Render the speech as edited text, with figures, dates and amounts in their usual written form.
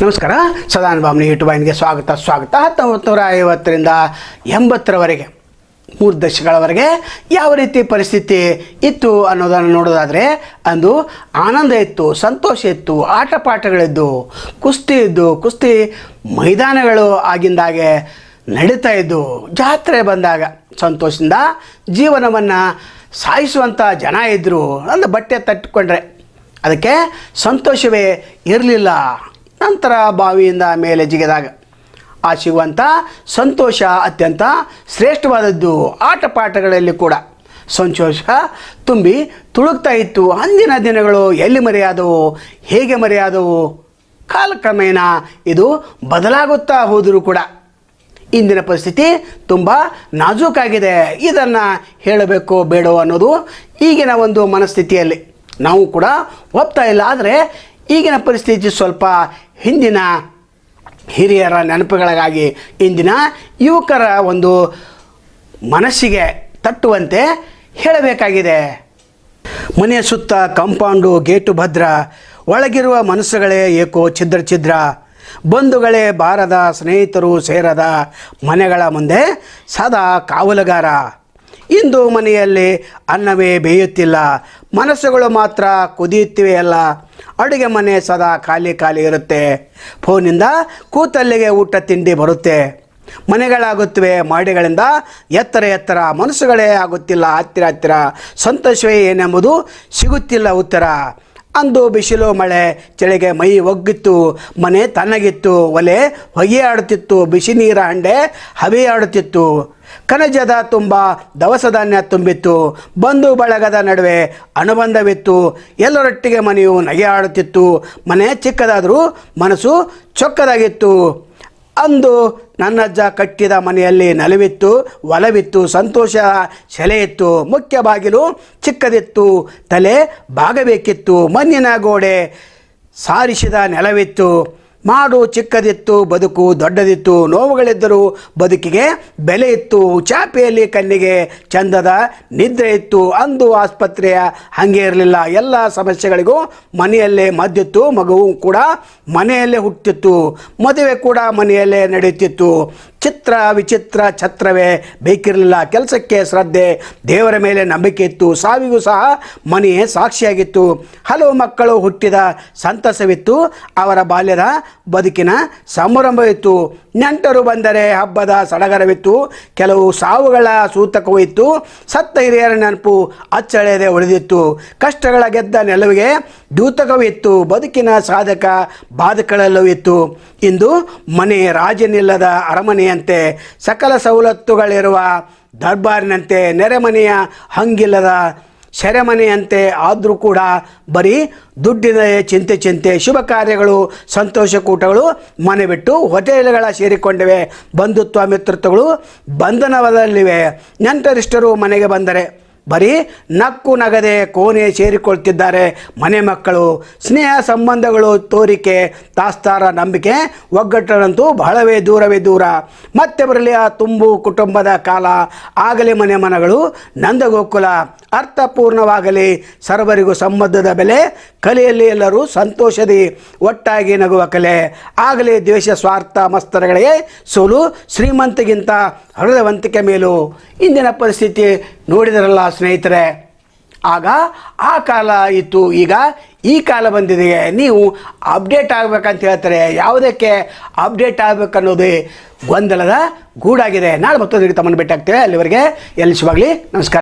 ನಮಸ್ಕಾರ. ಸದಾನುಭಾವನೆ ಯೂಟ್ಯೂಬ್ ವಾಹಿನಿಗೆ ಸ್ವಾಗತ. 1950ರಿಂದ 80ರವರೆಗೆ 3 ದಶಕಗಳವರೆಗೆ ಯಾವ ರೀತಿ ಪರಿಸ್ಥಿತಿ ಇತ್ತು ಅನ್ನೋದನ್ನು ನೋಡೋದಾದರೆ, ಅಂದು ಆನಂದ ಇತ್ತು, ಸಂತೋಷ ಇತ್ತು, ಆಟ ಪಾಠಗಳಿದ್ದು, ಕುಸ್ತಿ ಇದ್ದು, ಕುಸ್ತಿ ಮೈದಾನಗಳು ಆಗಿಂದಾಗೆ ನಡೀತಾ ಇದ್ದು, ಜಾತ್ರೆ ಬಂದಾಗ ಸಂತೋಷದಿಂದ ಜೀವನವನ್ನು ಸಾಯಿಸುವಂಥ ಜನ ಇದ್ದರು. ಒಂದು ಬಟ್ಟೆ ತಟ್ಟಿಕೊಂಡ್ರೆ ಅದಕ್ಕೆ ಸಂತೋಷವೇ ಇರಲಿಲ್ಲ. ನಂತರ ಬಾವಿಯಿಂದ ಮೇಲೆ ಜಿಗಿದಾಗ ಆ ಸಿಗುವಂಥ ಸಂತೋಷ ಅತ್ಯಂತ ಶ್ರೇಷ್ಠವಾದದ್ದು. ಆಟ ಪಾಠಗಳಲ್ಲಿ ಕೂಡ ಸಂತೋಷ ತುಂಬಿ ತುಳುಕ್ತಾ ಇತ್ತು. ಅಂದಿನ ದಿನಗಳು ಎಲ್ಲಿ ಮರೆಯಾದವು, ಹೇಗೆ ಮರೆಯಾದವು? ಕಾಲಕ್ರಮೇಣ ಇದು ಬದಲಾಗುತ್ತಾ ಹೋದರೂ ಕೂಡ ಇಂದಿನ ಪರಿಸ್ಥಿತಿ ತುಂಬ ನಾಜೂಕಾಗಿದೆ. ಇದನ್ನು ಹೇಳಬೇಕು ಬೇಡೋ ಅನ್ನೋದು ಈಗಿನ ಒಂದು ಮನಸ್ಥಿತಿಯಲ್ಲಿ ನಾವು ಕೂಡ ಒಪ್ತಾ ಇಲ್ಲ. ಆದರೆ ಈಗಿನ ಪರಿಸ್ಥಿತಿ ಸ್ವಲ್ಪ ಹಿಂದಿನ ಹಿರಿಯರ ನೆನಪುಗಳಿಗಾಗಿ ಇಂದಿನ ಯುವಕರ ಒಂದು ಮನಸ್ಸಿಗೆ ತಟ್ಟುವಂತೆ ಹೇಳಬೇಕಾಗಿದೆ. ಮನೆಯ ಸುತ್ತ ಕಾಂಪೌಂಡು ಗೇಟು ಭದ್ರ, ಒಳಗಿರುವ ಮನಸ್ಸುಗಳೇ ಏಕೋ ಛಿದ್ರ ಛಿದ್ರ, ಬಂಧುಗಳೇ ಬಾರದ, ಸ್ನೇಹಿತರು ಸೇರದ, ಮನೆಗಳ ಮುಂದೆ ಸದಾ ಕಾವಲುಗಾರ. ಇಂದು ಮನೆಯಲ್ಲಿ ಅನ್ನವೇ ಬೇಯುತ್ತಿಲ್ಲ, ಮನಸ್ಸುಗಳು ಮಾತ್ರ ಕುದಿಯುತ್ತಿವೆಯಲ್ಲ. ಅಡುಗೆ ಮನೆ ಸದಾ ಖಾಲಿ ಖಾಲಿ ಇರುತ್ತೆ, ಫೋನಿಂದ ಕೂತಲ್ಲಿಗೆ ಊಟ ತಿಂಡಿ ಬರುತ್ತೆ. ಮನೆಗಳಾಗುತ್ತವೆ ಮಾಡಿಗಳಿಂದ ಎತ್ತರ ಎತ್ತರ, ಮನಸ್ಸುಗಳೇ ಆಗುತ್ತಿಲ್ಲ ಹತ್ತಿರ ಹತ್ತಿರ. ಸಂತೋಷವೇ ಏನೆಂಬುದು ಸಿಗುತ್ತಿಲ್ಲ ಉತ್ತರ. ಅಂದು ಬಿಸಿಲು ಮಳೆ ಚಳಿಗೆ ಮೈ ಒಗ್ಗಿತ್ತು, ಮನೆ ತಣ್ಣಗಿತ್ತು, ಒಲೆ ಹೊಗೆ ಆಡುತ್ತಿತ್ತು, ಬಿಸಿ ನೀರ ಹಂಡೆ ಹವೆಯಾಡುತ್ತಿತ್ತು. ಕಣಜದ ತುಂಬ ದವಸ ಧಾನ್ಯ ತುಂಬಿತ್ತು, ಬಂಧು ಬಳಗದ ನಡುವೆ ಅನುಬಂಧವಿತ್ತು. ಎಲ್ಲರೊಟ್ಟಿಗೆ ಮನೆಯು ನಗೆ ಆಡುತ್ತಿತ್ತು, ಮನೆ ಚಿಕ್ಕದಾದರೂ ಮನಸ್ಸು ಚೊಕ್ಕದಾಗಿತ್ತು. ಅಂದು ನನ್ನಜ್ಜ ಕಟ್ಟಿದ ಮನೆಯಲ್ಲಿ ನಲಿವಿತ್ತು, ಒಲವಿತ್ತು, ಸಂತೋಷ ಸೆಲೆಯಿತ್ತು. ಮುಖ್ಯ ಬಾಗಿಲು ಚಿಕ್ಕದಿತ್ತು, ತಲೆ ಬಾಗಬೇಕಿತ್ತು, ಮಣ್ಣಿನ ಗೋಡೆ ಸಾರಿಸಿದ ನೆಲವಿತ್ತು. ಮಾಡು ಚಿಕ್ಕದಿತ್ತು, ಬದುಕು ದೊಡ್ಡದಿತ್ತು, ನೋವುಗಳಿದ್ದರೂ ಬದುಕಿಗೆ ಬೆಲೆ ಇತ್ತು. ಚಾಪೆಯಲ್ಲಿ ಕಣ್ಣಿಗೆ ಚಂದದ ನಿದ್ರೆ ಇತ್ತು. ಅಂದು ಆಸ್ಪತ್ರೆಯ ಹಾಗೆ ಇರಲಿಲ್ಲ, ಎಲ್ಲ ಸಮಸ್ಯೆಗಳಿಗೂ ಮನೆಯಲ್ಲೇ ಮದ್ದಿತ್ತು. ಮಗುವು ಕೂಡ ಮನೆಯಲ್ಲೇ ಹುಟ್ಟಿತ್ತು, ಮದುವೆ ಕೂಡ ಮನೆಯಲ್ಲೇ ನಡೆಯುತ್ತಿತ್ತು. ಚಿತ್ರ ವಿಚಿತ್ರ ಛತ್ರವೇ ಬೇಕಿರಲಿಲ್ಲ, ಕೆಲಸಕ್ಕೆ ಶ್ರದ್ಧೆ, ದೇವರ ಮೇಲೆ ನಂಬಿಕೆ ಇತ್ತು. ಸಾವಿಗೂ ಸಹ ಮನೆಯೇ ಸಾಕ್ಷಿಯಾಗಿತ್ತು. ಹಲವು ಮಕ್ಕಳು ಹುಟ್ಟಿದ ಸಂತಸವಿತ್ತು, ಅವರ ಬಾಲ್ಯದ ಬದುಕಿನ ಸಂಭ್ರಮವಿತ್ತು. ನೆಂಟರು ಬಂದರೆ ಹಬ್ಬದ ಸಡಗರವಿತ್ತು, ಕೆಲವು ಸಾವುಗಳ ಸೂತಕವೂ ಇತ್ತು. ಸತ್ತ ಹಿರಿಯರ ನೆನಪು ಅಚ್ಚಳೆಯದೆ ಉಳಿದಿತ್ತು, ಕಷ್ಟಗಳ ಗೆದ್ದ ನೆಲವಿಗೆ ದ್ಯೂತಕವೂ ಇತ್ತು. ಬದುಕಿನ ಸಾಧಕ ಬಾಧಕಳೆಲ್ಲವೂ ಇತ್ತು. ಇಂದು ಮನೆ ರಾಜನಿಲ್ಲದ ಅರಮನೆಯಂತೆ, ಸಕಲ ಸವಲತ್ತುಗಳಿರುವ ದರ್ಬಾರಿನಂತೆ, ನೆರೆಮನೆಯ ಹಂಗಿಲ್ಲದ ಸೆರೆಮನೆಯಂತೆ. ಆದರೂ ಕೂಡ ಬರೀ ದುಡ್ಡಿನ ಚಿಂತೆ. ಶುಭ ಕಾರ್ಯಗಳು, ಸಂತೋಷ ಕೂಟಗಳು ಮನೆ ಬಿಟ್ಟು ಹೋಟೆಲ್ಗಳ ಸೇರಿಕೊಂಡಿವೆ. ಬಂಧುತ್ವ ಮಿತ್ರತ್ವಗಳು ಬಂಧನದಲ್ಲಿವೆ. ನೆಂಟರಿಷ್ಟರು ಮನೆಗೆ ಬಂದರೆ ಬರೀ ನಕ್ಕು ನಗದೆ ಕೋಣೆ ಸೇರಿಕೊಳ್ತಿದ್ದಾರೆ ಮನೆ ಮಕ್ಕಳು. ಸ್ನೇಹ ಸಂಬಂಧಗಳು ತೋರಿಕೆ, ತಾಸ್ತಾರ ನಂಬಿಕೆ, ಒಗ್ಗಟ್ಟರಂತೂ ಬಹಳವೇ ದೂರ. ಮತ್ತೆ ಬರಲಿ ಆ ತುಂಬು ಕುಟುಂಬದ ಕಾಲ, ಆಗಲಿ ಮನೆ ಮನಗಳು ನಂದಗೋಕುಲ. ಅರ್ಥಪೂರ್ಣವಾಗಲಿ ಸರ್ವರಿಗೂ ಸಂಬಂಧದ ಬೆಲೆ, ಕಲೆಯಲ್ಲಿ ಎಲ್ಲರೂ ಸಂತೋಷದಿ ಒಟ್ಟಾಗಿ ನಗುವ ಕಲೆ. ಆಗಲಿ ದ್ವೇಷ ಸ್ವಾರ್ಥ ಮಸ್ತರಗಳಿಗೆ ಸೋಲು, ಶ್ರೀಮಂತಿಗಿಂತ ಹೃದಯವಂತಿಕೆ ಮೇಲು. ಇಂದಿನ ಪರಿಸ್ಥಿತಿ ನೋಡಿದರಲ್ಲ ಸ್ನೇಹಿತರೆ, ಆಗ ಆ ಕಾಲ ಇತ್ತು, ಈಗ ಈ ಕಾಲ ಬಂದಿದೆ. ನೀವು ಅಪ್ಡೇಟ್ ಆಗಬೇಕಂತ ಹೇಳ್ತಾರೆ, ಯಾವುದಕ್ಕೆ ಅಪ್ಡೇಟ್ ಆಗಬೇಕನ್ನೋದೇ ಗೊಂದಲದ ಗೂಡಾಗಿದೆ. ನಾಳೆ ಮತ್ತೊಂದು ತಮ್ಮನ್ನು ಭೇಟಿ ಆಗ್ತೇವೆ. ಅಲ್ಲಿವರೆಗೆ ಎಲ್ಲಿ ಶುಭಾಗಲಿ. ನಮಸ್ಕಾರ.